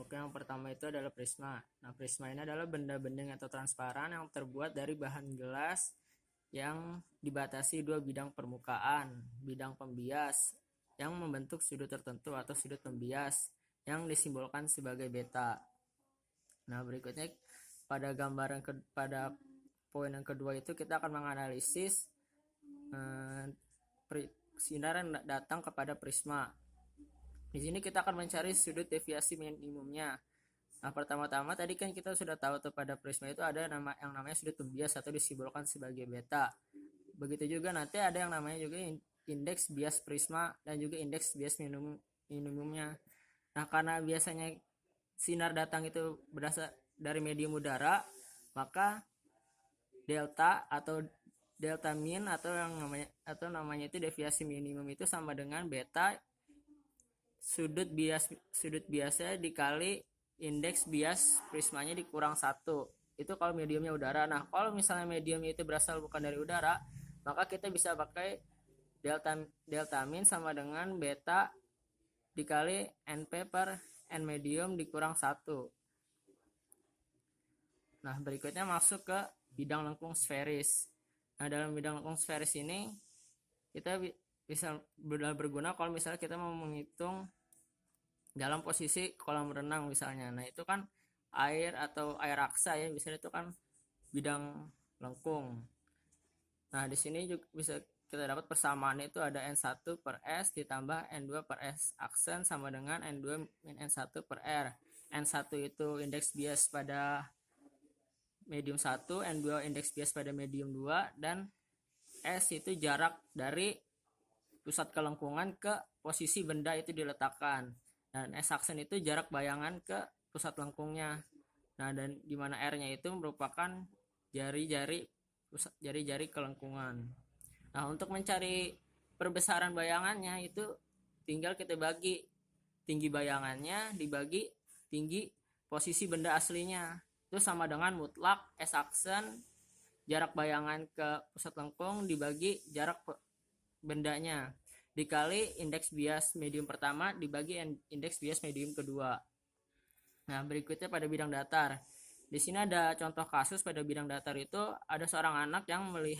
Untuk yang pertama itu adalah prisma. Nah, prisma ini adalah benda bening atau transparan yang terbuat dari bahan gelas yang dibatasi dua bidang permukaan, bidang pembias yang membentuk sudut tertentu atau sudut pembias yang disimbolkan sebagai beta. Nah, berikutnya pada gambaran pada poin yang kedua itu kita akan menganalisis sinar yang datang kepada prisma. Di sini kita akan mencari sudut deviasi minimumnya. Nah, pertama-tama tadi kan kita sudah tahu tuh pada prisma itu ada yang namanya sudut pembias atau disimbolkan sebagai beta. Begitu juga nanti ada yang namanya juga indeks bias prisma dan juga indeks bias minimumnya. Nah, karena biasanya sinar datang itu berasal dari medium udara, maka delta atau delta min atau namanya itu deviasi minimum itu sama dengan beta sudut biasnya dikali indeks bias prismanya dikurang 1. Itu kalau mediumnya udara. Nah, kalau misalnya mediumnya itu berasal bukan dari udara, maka kita bisa pakai delta min sama dengan beta dikali np per n medium dikurang 1. Nah, berikutnya masuk ke bidang lengkung sferis. Nah, dalam bidang lengkung sferis ini kita bisa berguna kalau misalnya kita mau menghitung dalam posisi kolam renang misalnya. Nah, itu kan air atau air aksa ya, misalnya itu kan bidang lengkung. Nah, di sini juga bisa kita dapat persamaan itu ada N1 per S ditambah N2 per S aksen sama dengan N2 min N1 per R. N1 itu indeks bias pada medium 1, N2 indeks bias pada medium 2, dan S itu jarak dari pusat kelengkungan ke posisi benda itu diletakkan. Dan S aksen itu jarak bayangan ke pusat lengkungnya. Nah, dan di mana R-nya itu merupakan jari-jari kelengkungan. Nah, untuk mencari perbesaran bayangannya itu tinggal kita bagi tinggi bayangannya dibagi tinggi posisi benda aslinya. Itu sama dengan mutlak S aksen jarak bayangan ke pusat lengkung dibagi jarak bendanya dikali indeks bias medium pertama dibagi indeks bias medium kedua. Nah, berikutnya pada bidang datar. Di sini ada contoh kasus pada bidang datar itu ada seorang anak yang melihat